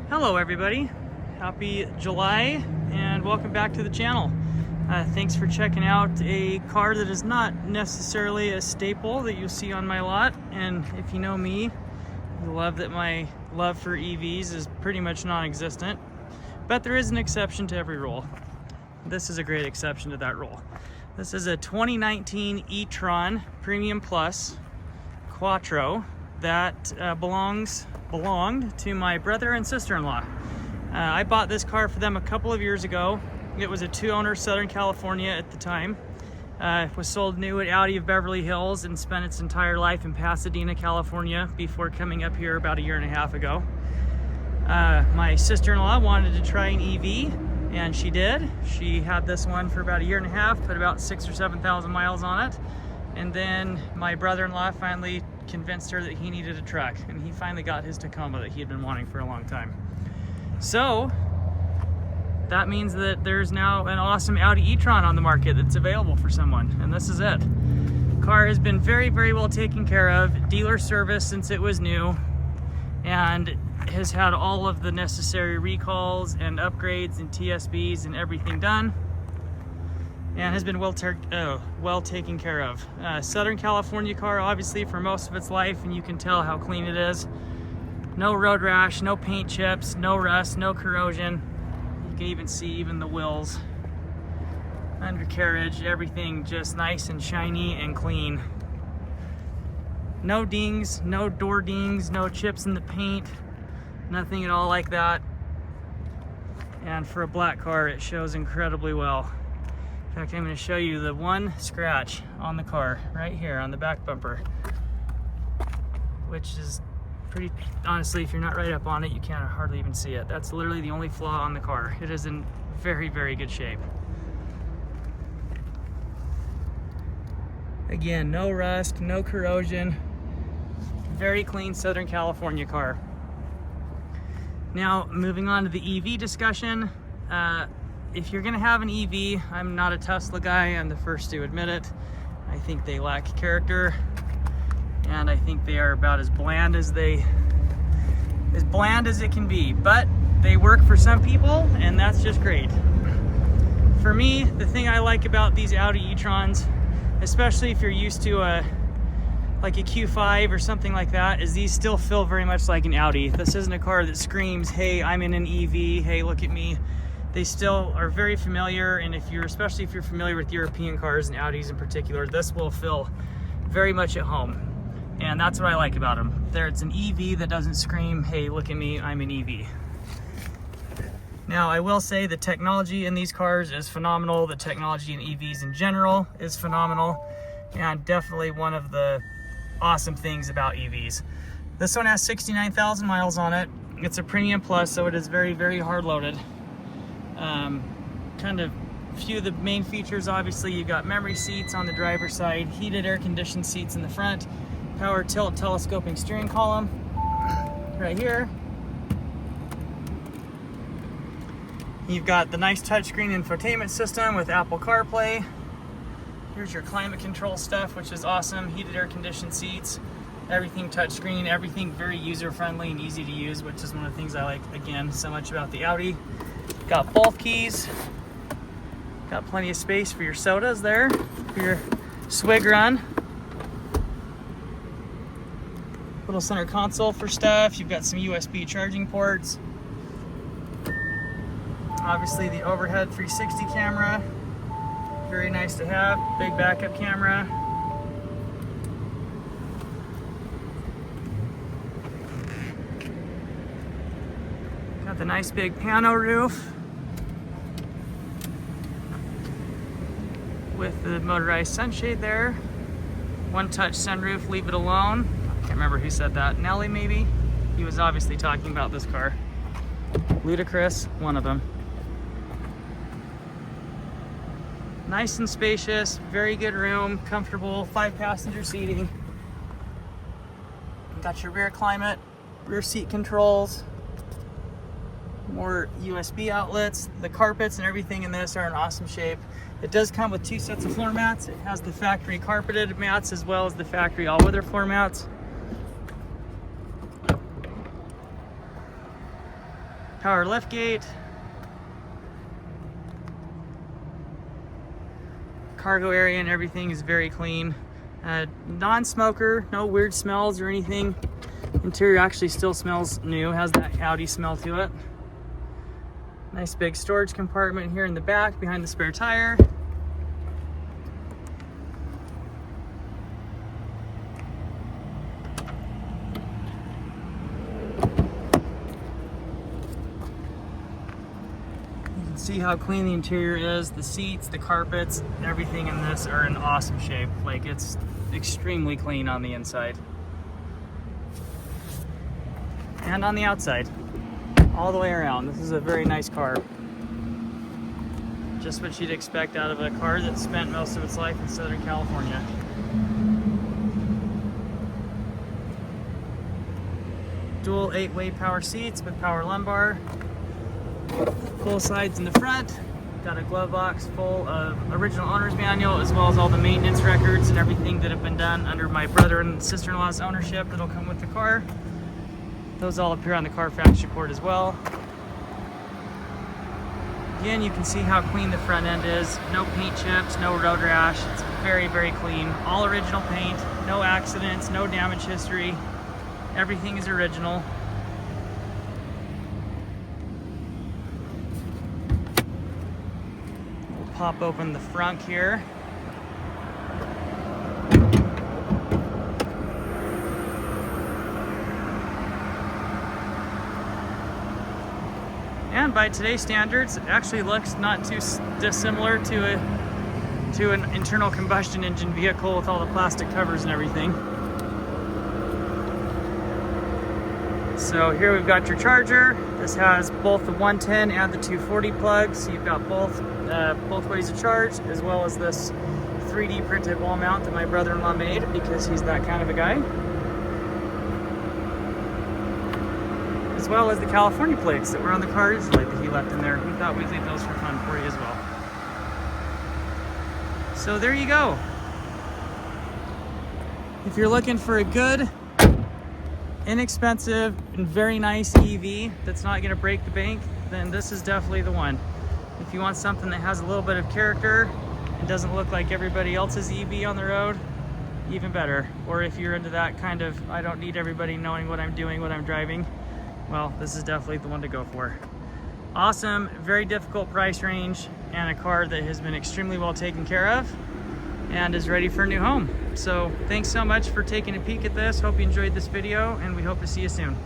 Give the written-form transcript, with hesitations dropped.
Hello everybody, happy July and welcome back to the channel. Thanks for checking out a car that is not necessarily a staple that you'll see on my lot, and if you know me, you love that my love for EVs is pretty much non-existent, but there is an exception to every rule. This is a great exception to that rule. This is a 2019 E-Tron Premium Plus Quattro that belonged to my brother and sister-in-law. I bought this car for them a couple of years ago. It was a two-owner Southern California at the time. It was sold new at Audi of Beverly Hills and spent its entire life in Pasadena, California before coming up here about a year and a half ago. My sister-in-law wanted to try an EV, and she did. She had this one for about a year and a half, put about 6,000 or 7,000 miles on it. And then my brother-in-law finally convinced her that he needed a truck, and he finally got his Tacoma that he had been wanting for a long time. So that means that there's now an awesome Audi E-Tron on the market that's available for someone, and this is it. Car has been very, very well taken care of, dealer service since it was new, and has had all of the necessary recalls and upgrades and TSBs and everything done, and has been well taken care of. Southern California car, obviously, for most of its life, and you can tell how clean it is. No road rash, no paint chips, no rust, no corrosion. You can even see even the wheels, undercarriage, everything just nice and shiny and clean. No dings, no door dings, no chips in the paint, nothing at all like that. And for a black car, it shows incredibly well. In fact, I'm going to show you the one scratch on the car right here on the back bumper, which is pretty, honestly, if you're not right up on it, you can't hardly even see it. That's literally the only flaw on the car. It is in very, very good shape. Again, no rust, no corrosion, very clean Southern California car. Now, moving on to the EV discussion. If you're gonna have an EV, I'm not a Tesla guy, I'm the first to admit it. I think they lack character, and I think they are about as bland as it can be, but they work for some people, and that's just great. For me, the thing I like about these Audi E-Trons, especially if you're used to like a Q5 or something like that, is these still feel very much like an Audi. This isn't a car that screams, hey, I'm in an EV, hey, look at me. They still are very familiar, and especially if you're familiar with European cars and Audis in particular, this will feel very much at home. And that's what I like about them. It's an EV that doesn't scream, hey, look at me, I'm an EV. Now, I will say the technology in these cars is phenomenal. The technology in EVs in general is phenomenal, and definitely one of the awesome things about EVs. This one has 69,000 miles on it. It's a Premium Plus, so it is very, very hard loaded. Kind of few of the main features, obviously, you've got memory seats on the driver's side, heated air-conditioned seats in the front, power tilt telescoping steering column right here. You've got the nice touchscreen infotainment system with Apple CarPlay. Here's your climate control stuff, which is awesome. Heated air-conditioned seats, everything touchscreen, everything very user-friendly and easy to use, which is one of the things I like, again, so much about the Audi. Got both keys. Got plenty of space for your sodas there, for your swig run. Little center console for stuff. You've got some USB charging ports. Obviously the overhead 360 camera. Very nice to have. Big backup camera. Got the nice big pano roof with the motorized sunshade there. One touch sunroof, leave it alone. I can't remember who said that. Nelly, maybe? He was obviously talking about this car. Ludicrous, one of them. Nice and spacious, very good room, comfortable, 5-passenger seating. Got your rear climate, rear seat controls, more USB outlets. The carpets and everything in this are in awesome shape. It does come with 2 sets of floor mats. It has the factory carpeted mats as well as the factory all-weather floor mats. Power liftgate. Cargo area and everything is very clean. Non-smoker, no weird smells or anything. Interior actually still smells new, has that Audi smell to it. Nice big storage compartment here in the back behind the spare tire. See how clean the interior is. The seats, the carpets, everything in this are in awesome shape. Like, it's extremely clean on the inside and on the outside, all the way around. This is a very nice car. Just what you'd expect out of a car that spent most of its life in Southern California. Dual 8-way power seats with power lumbar. Full sides in the front. Got a glove box full of original owner's manual, as well as all the maintenance records and everything that have been done under my brother and sister-in-law's ownership that'll come with the car. Those all appear on the Carfax report as well. Again, you can see how clean the front end is. No paint chips, no road rash. It's very, very clean. All original paint, no accidents, no damage history. Everything is original. Pop open the front here. And by today's standards, it actually looks not too dissimilar to an internal combustion engine vehicle with all the plastic covers and everything. So here we've got your charger. This has both the 110 and the 240 plugs. So you've got both ways of charge, as well as this 3D printed wall mount that my brother-in-law made because he's that kind of a guy. As well as the California plates that were on the car originally that he left in there. We thought we'd leave those for fun for you as well. So there you go. If you're looking for a good, inexpensive, and very nice EV that's not going to break the bank, then this is definitely the one. If you want something that has a little bit of character and doesn't look like everybody else's EV on the road, even better. Or if you're into that kind of, I don't need everybody knowing what I'm doing, what I'm driving, well, this is definitely the one to go for. Awesome, very difficult price range, and a car that has been extremely well taken care of and is ready for a new home. So thanks so much for taking a peek at this. Hope you enjoyed this video, and we hope to see you soon.